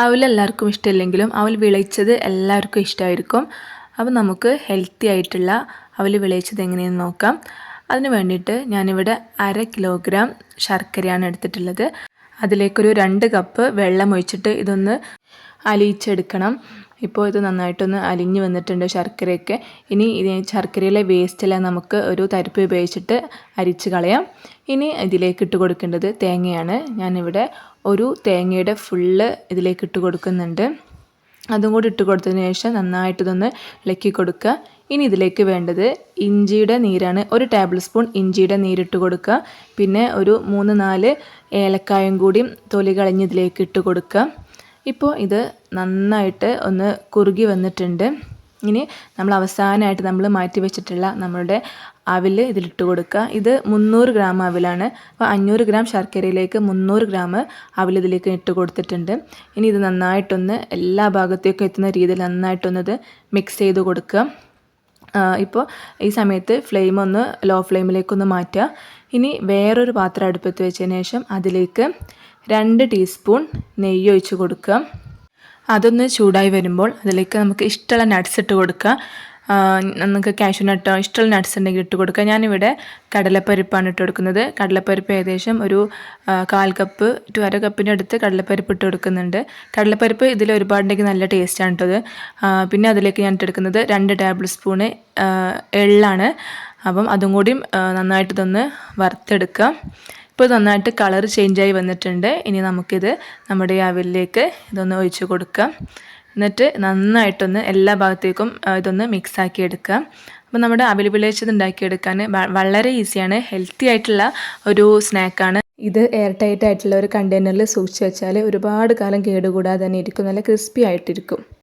അവൽ എല്ലാവർക്കും ഇഷ്ടമില്ലെങ്കിലും അവൽ വിളയിച്ചത് എല്ലാവർക്കും ഇഷ്ടമായിരിക്കും. അപ്പോൾ നമുക്ക് ഹെൽത്തി ആയിട്ടുള്ള അവൽ വിളയിച്ചത് എങ്ങനെയെന്ന് നോക്കാം. അതിന് വേണ്ടിയിട്ട് ഞാനിവിടെ 1/2 കിലോഗ്രാം ശർക്കരയാണ് എടുത്തിട്ടുള്ളത്. അതിലേക്കൊരു 2 കപ്പ് വെള്ളം ഒഴിച്ചിട്ട് ഇതൊന്ന് അലിയിച്ചെടുക്കണം. ഇപ്പോൾ ഇത് നന്നായിട്ടൊന്ന് അലിഞ്ഞ് വന്നിട്ടുണ്ട് ശർക്കരയൊക്കെ. ഇനി ശർക്കരയിലെ വേസ്റ്റെല്ലാം നമുക്ക് ഒരു തരിപ്പ് ഉപയോഗിച്ചിട്ട് അരിച്ച് കളയാം. ഇനി ഇതിലേക്ക് ഇട്ട് കൊടുക്കേണ്ടത് തേങ്ങയാണ്. ഞാനിവിടെ ഒരു തേങ്ങയുടെ ഫുള്ള് ഇതിലേക്ക് ഇട്ട് കൊടുക്കുന്നുണ്ട്. അതും കൂടി ഇട്ട് കൊടുത്തതിന് ശേഷം നന്നായിട്ട് ഇതൊന്ന് ഇളക്കി കൊടുക്കുക. ഇനി ഇതിലേക്ക് വേണ്ടത് ഇഞ്ചിയുടെ നീരാണ്. 1 ടേബിൾ സ്പൂൺ ഇഞ്ചിയുടെ നീരിട്ട് കൊടുക്കുക. പിന്നെ ഒരു 3-4 ഏലക്കായും കൂടി തൊലി കളഞ്ഞ് ഇതിലേക്ക് ഇട്ട് കൊടുക്കുക. ഇപ്പോൾ ഇത് നന്നായിട്ട് ഒന്ന് കുറുകി വന്നിട്ടുണ്ട്. ഇനി നമ്മൾ അവസാനമായിട്ട് നമ്മൾ മാറ്റി വെച്ചിട്ടുള്ള നമ്മളുടെ അവിൽ ഇതിലിട്ട് കൊടുക്കുക. ഇത് 300 ഗ്രാം അവിലാണ്. അപ്പോൾ 500 ഗ്രാം ശർക്കരയിലേക്ക് 300 ഗ്രാം അവിൽ ഇതിലേക്ക് ഇട്ട് കൊടുത്തിട്ടുണ്ട്. ഇനി ഇത് നന്നായിട്ടൊന്ന് എല്ലാ ഭാഗത്തേക്കും എത്തുന്ന രീതിയിൽ നന്നായിട്ടൊന്നത് മിക്സ് ചെയ്ത് കൊടുക്കുക. ഇപ്പോൾ ഈ സമയത്ത് ഫ്ലെയിം ഒന്ന് ലോ ഫ്ലെയിമിലേക്കൊന്ന് മാറ്റുക. ഇനി വേറൊരു പാത്രം അടുപ്പത്ത് വെച്ചതിന് ശേഷം അതിലേക്ക് 2 ടീസ്പൂൺ നെയ്യ് ഒഴിച്ച് കൊടുക്കുക. അതൊന്ന് ചൂടായി വരുമ്പോൾ അതിലേക്ക് നമുക്ക് ഇഷ്ടമുള്ള നട്ട്സ് ഇട്ട് കൊടുക്കുക. നമുക്ക് കാഷ്യൂ നട്ടോ ഇഷ്ടമുള്ള നട്ട്സ് ഉണ്ടെങ്കിൽ ഇട്ട് കൊടുക്കുക. ഞാനിവിടെ കടലപ്പരിപ്പാണ് ഇട്ട് കൊടുക്കുന്നത്. കടലപ്പരിപ്പ് ഏകദേശം ഒരു 1/4 കപ്പ് ടു 1/2 കപ്പിൻ്റെ അടുത്ത് കടലപ്പരിപ്പ് ഇട്ട് കൊടുക്കുന്നുണ്ട്. കടലപ്പരിപ്പ് ഇതിൽ ഒരുപാടുണ്ടെങ്കിൽ നല്ല ടേസ്റ്റാണ് കേട്ടത്. പിന്നെ അതിലേക്ക് ഞാൻ ഇട്ടെടുക്കുന്നത് 2 ടേബിൾ സ്പൂണ് എള്ളാണ്. അപ്പം അതും കൂടി നന്നായിട്ട് ഇതൊന്ന് വറുത്തെടുക്കുക. ഇപ്പോൾ നന്നായിട്ട് കളർ ചേഞ്ചായി വന്നിട്ടുണ്ട്. ഇനി നമുക്കിത് നമ്മുടെ അവിലേക്ക് ഇതൊന്ന് ഒഴിച്ച് കൊടുക്കാം. എന്നിട്ട് നന്നായിട്ടൊന്ന് എല്ലാ ഭാഗത്തേക്കും ഇതൊന്ന് മിക്സാക്കി എടുക്കുക. അപ്പോൾ നമ്മുടെ അവിൽ വിളയിച്ചത് ഉണ്ടാക്കിയെടുക്കാൻ വളരെ ഈസിയാണ്. ഹെൽത്തി ആയിട്ടുള്ള ഒരു സ്നാക്കാണ് ഇത്. എയർ ടൈറ്റ് ആയിട്ടുള്ള ഒരു കണ്ടെയ്നറിൽ സൂക്ഷിച്ച് വെച്ചാൽ ഒരുപാട് കാലം കേടുകൂടാതെ തന്നെ ഇരിക്കും. നല്ല ക്രിസ്പി ആയിട്ടിരിക്കും.